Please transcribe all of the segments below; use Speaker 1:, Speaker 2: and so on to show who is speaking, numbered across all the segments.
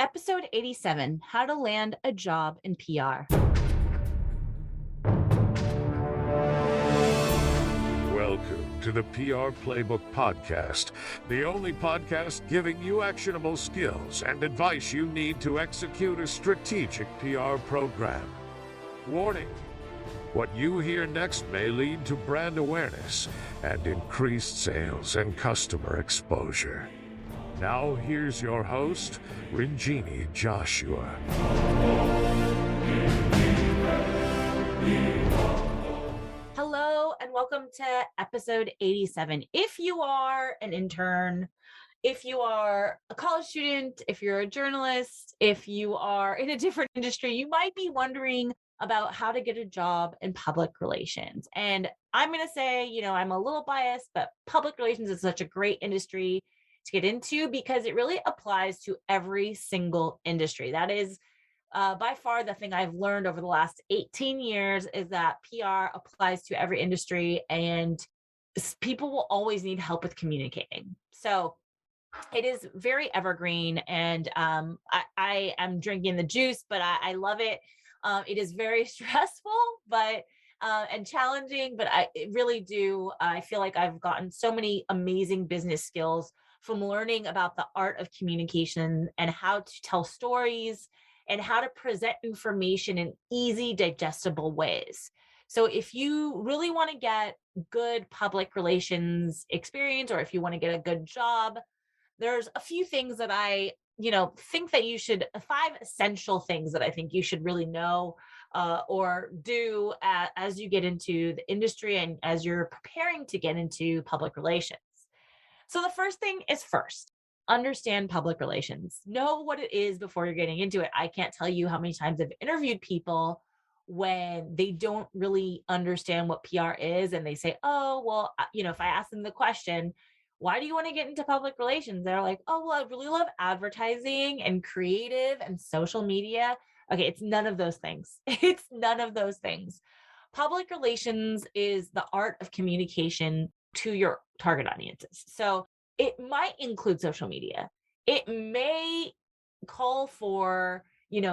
Speaker 1: Episode 87, How to Land a Job in PR.
Speaker 2: Welcome to the PR Playbook Podcast, the only podcast giving you actionable skills and advice you need to execute a strategic PR program. Warning: what you hear next may lead to brand awareness and increased sales and customer exposure. Now here's your host, Rinjini Joshua.
Speaker 1: Hello and welcome to episode 87. If you are an intern, if you are a college student, if you're a journalist, if you are in a different industry, you might be wondering about how to get a job in public relations. And I'm going to say, I'm a little biased, but public relations is such a great industry to get into because it really applies to every single industry. That is by far the thing I've learned over the last 18 years is that PR applies to every industry and people will always need help with communicating. So it is very evergreen and I am drinking the juice, but I love it. It is very stressful, but and challenging, but I feel like I've gotten so many amazing business skills from learning about the art of communication and how to tell stories and how to present information in easy, digestible ways. So if you really want to get good public relations experience, or if you want to get a good job, there's a few things that I think that you should, 5 essential things that I think you should really know or do as you get into the industry and as you're preparing to get into public relations. So the first thing is understand public relations. Know what it is before you're getting into it. I can't tell you how many times I've interviewed people when they don't really understand what PR is and they say, oh, well, if I ask them the question, why do you want to get into public relations? They're like, oh, well, I really love advertising and creative and social media. Okay, it's none of those things. It's none of those things. Public relations is the art of communication to your target audiences. So it might include social media. It may call for,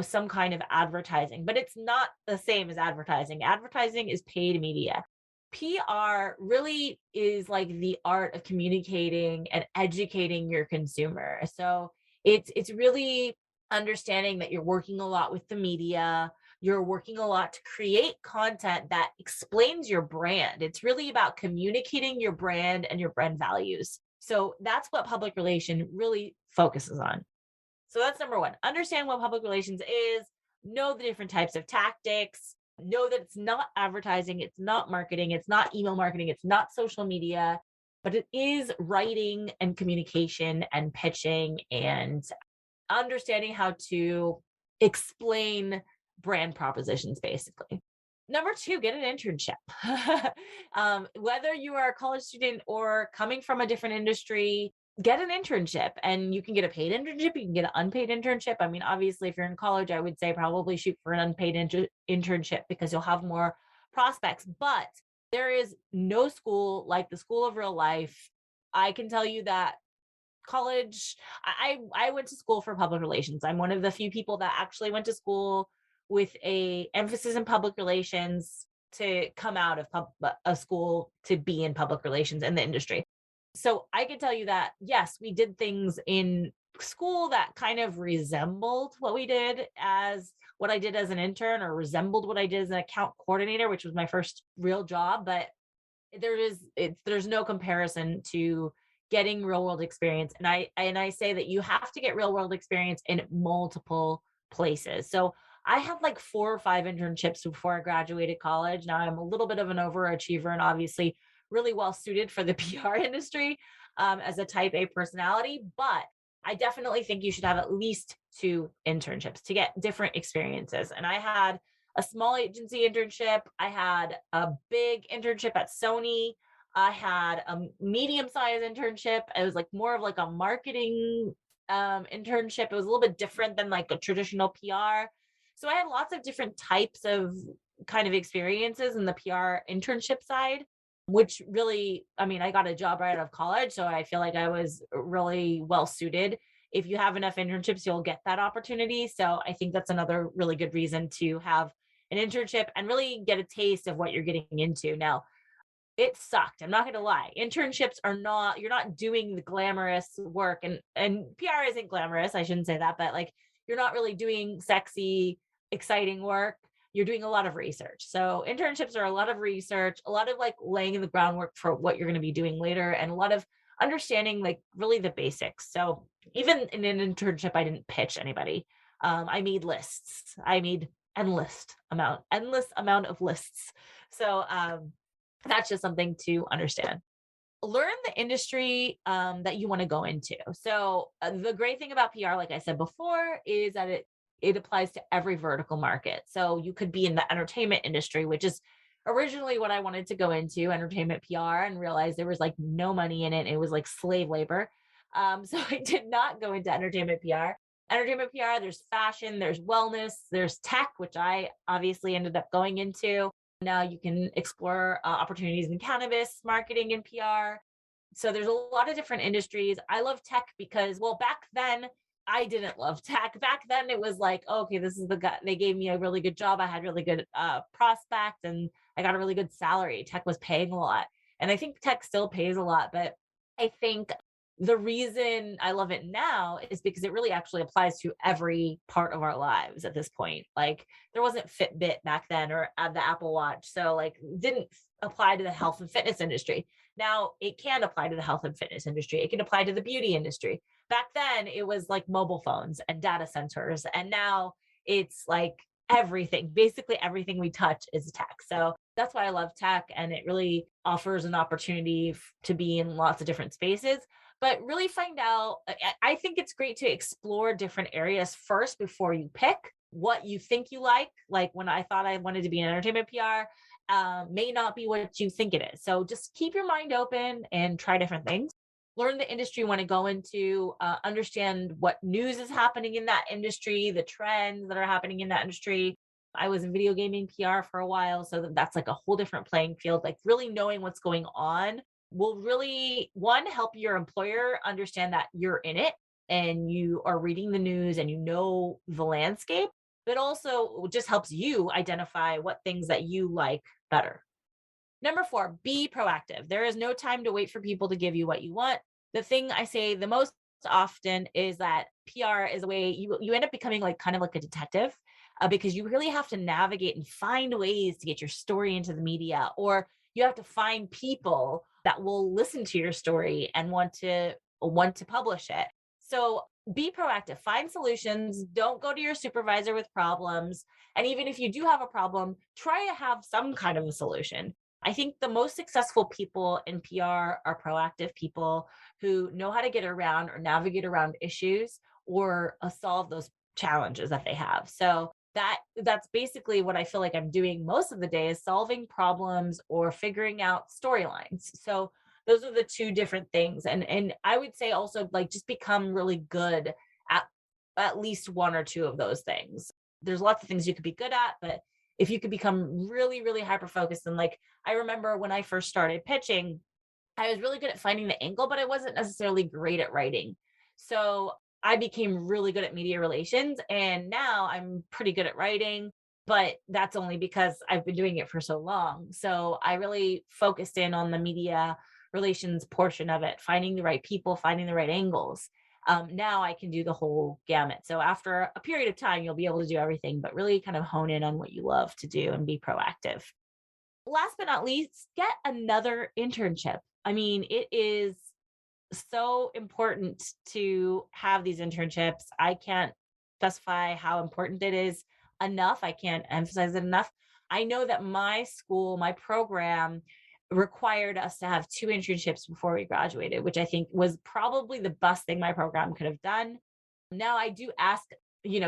Speaker 1: some kind of advertising, but it's not the same as advertising. Advertising is paid media. PR really is like the art of communicating and educating your consumer. So it's really understanding that you're working a lot with the media. You're working a lot to create content that explains your brand. It's really about communicating your brand and your brand values. So that's what public relation really focuses on. So that's number one. Understand what public relations is, know the different types of tactics, know that it's not advertising, it's not marketing, it's not email marketing, it's not social media, but it is writing and communication and pitching and understanding how to explain brand propositions, basically. Number two, get an internship. Whether you are a college student or coming from a different industry, get an internship, and you can get a paid internship. You can get an unpaid internship. I mean, obviously, if you're in college, I would say probably shoot for an unpaid internship because you'll have more prospects. But there is no school like the school of real life. I can tell you that college, I went to school for public relations. I'm one of the few people that actually went to school with a emphasis in public relations to come out of a school to be in public relations in the industry. So I can tell you that, yes, we did things in school that kind of resembled what I did as an intern, or resembled what I did as an account coordinator, which was my first real job. But there's no comparison to getting real world experience. And I say that you have to get real world experience in multiple places. So I had like 4 or 5 internships before I graduated college. Now I'm a little bit of an overachiever and obviously really well suited for the PR industry as a type A personality, but I definitely think you should have at least 2 internships to get different experiences. And I had a small agency internship. I had a big internship at Sony. I had a medium-sized internship. It was like more of like a marketing internship. It was a little bit different than like a traditional PR. So I had lots of different types of kind of experiences in the PR internship side, which really, I mean, I got a job right out of college. So I feel like I was really well suited. if you have enough internships, you'll get that opportunity. So I think that's another really good reason to have an internship and really get a taste of what you're getting into. Now, it sucked. I'm not going to lie. Internships are not, you're not doing the glamorous work, and PR isn't glamorous. I shouldn't say that, but like you're not really doing sexy, exciting work. You're doing a lot of research. So internships are a lot of research, a lot of like laying the groundwork for what you're going to be doing later, and a lot of understanding like really the basics. So even in an internship, I didn't pitch anybody. I made lists. I made endless amount of lists. So that's just something to understand. Learn the industry that you want to go into. So the great thing about PR, like I said before, is that it applies to every vertical market. So you could be in the entertainment industry, which is originally what I wanted to go into, entertainment PR, and realized there was like no money in it. It was like slave labor. So I did not go into entertainment PR. Entertainment PR, there's fashion, there's wellness, there's tech, which I obviously ended up going into. Now you can explore opportunities in cannabis marketing and PR. So there's a lot of different industries. I love tech because, well, back then I didn't love tech. Back then it was like, okay, this is the guy. They gave me a really good job. I had really good prospect, and I got a really good salary. Tech was paying a lot. And I think tech still pays a lot, but I think the reason I love it now is because it really actually applies to every part of our lives at this point. Like there wasn't Fitbit back then, or the Apple Watch. So like didn't apply to the health and fitness industry. Now it can apply to the health and fitness industry. It can apply to the beauty industry. Back then it was like mobile phones and data centers. And now it's like everything, basically everything we touch is tech. So that's why I love tech. And it really offers an opportunity to be in lots of different spaces, but really find out. I think it's great to explore different areas first before you pick what you think you like. Like when I thought I wanted to be in entertainment PR, may not be what you think it is. So just keep your mind open and try different things. Learn the industry you want to go into, understand what news is happening in that industry, the trends that are happening in that industry. I was in video gaming PR for a while, so that's like a whole different playing field. Like really knowing what's going on will really, one, help your employer understand that you're in it and you are reading the news and you know the landscape, but also just helps you identify what things that you like better. Number 4, be proactive. There is no time to wait for people to give you what you want. The thing I say the most often is that PR is a way you end up becoming like kind of like a detective, because you really have to navigate and find ways to get your story into the media, or you have to find people that will listen to your story and want to publish it. So be proactive, find solutions, don't go to your supervisor with problems. And even if you do have a problem, try to have some kind of a solution. I think the most successful people in PR are proactive people who know how to get around or navigate around issues, or solve those challenges that they have. So that's basically what I feel like I'm doing most of the day, is solving problems or figuring out storylines. So those are the two different things. And I would say also like just become really good at least one or two of those things. There's lots of things you could be good at, but if you could become really, really hyper focused, and like I remember when I first started pitching, I was really good at finding the angle, but I wasn't necessarily great at writing. So I became really good at media relations, and now I'm pretty good at writing, but that's only because I've been doing it for so long. So I really focused in on the media relations portion of it, finding the right people, finding the right angles. Now I can do the whole gamut. So after a period of time, you'll be able to do everything, but really kind of hone in on what you love to do and be proactive. Last but not least, get another internship. I mean, it is so important to have these internships. I can't specify how important it is enough. I can't emphasize it enough. I know that my school, my program required us to have 2 internships before we graduated, which I think was probably the best thing my program could have done. Now I do ask,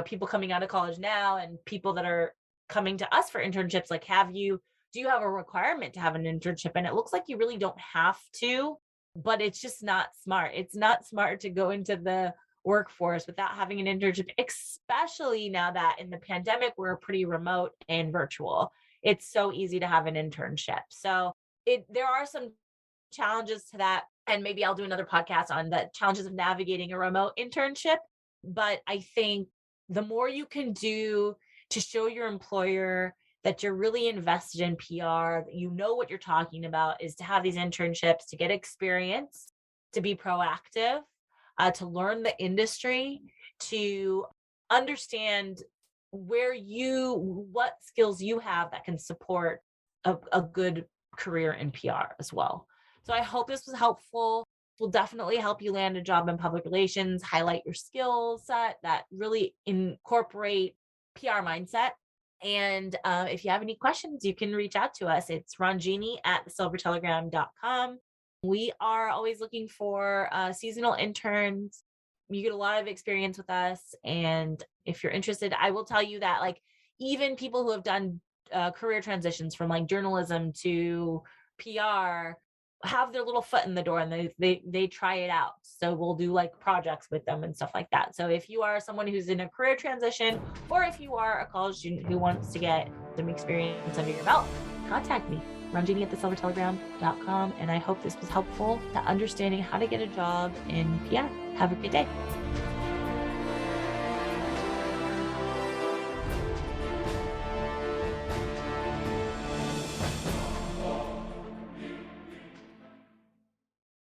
Speaker 1: people coming out of college now and people that are coming to us for internships, like, do you have a requirement to have an internship? And it looks like you really don't have to, but it's just not smart. It's not smart to go into the workforce without having an internship, especially now that in the pandemic, we're pretty remote and virtual. It's so easy to have an internship. So there are some challenges to that. And maybe I'll do another podcast on the challenges of navigating a remote internship. But I think the more you can do to show your employer that you're really invested in PR, that you know what you're talking about, is to have these internships, to get experience, to be proactive, to learn the industry, to understand what skills you have that can support a good career in PR as well. So I hope this was helpful. Will definitely help you land a job in public relations, highlight your skill set that really incorporate PR mindset. And if you have any questions, you can reach out to us. It's Ranjini at thesilvertelegram.com. We are always looking for seasonal interns. You get a lot of experience with us. And if you're interested, I will tell you that like even people who have done career transitions from like journalism to PR have their little foot in the door and they try it out. So we'll do like projects with them and stuff like that. So if you are someone who's in a career transition, or if you are a college student who wants to get some experience under your belt, contact me, Ranjini at thesilvertelegram.com. And I hope this was helpful to understanding how to get a job in PR. Have a good day.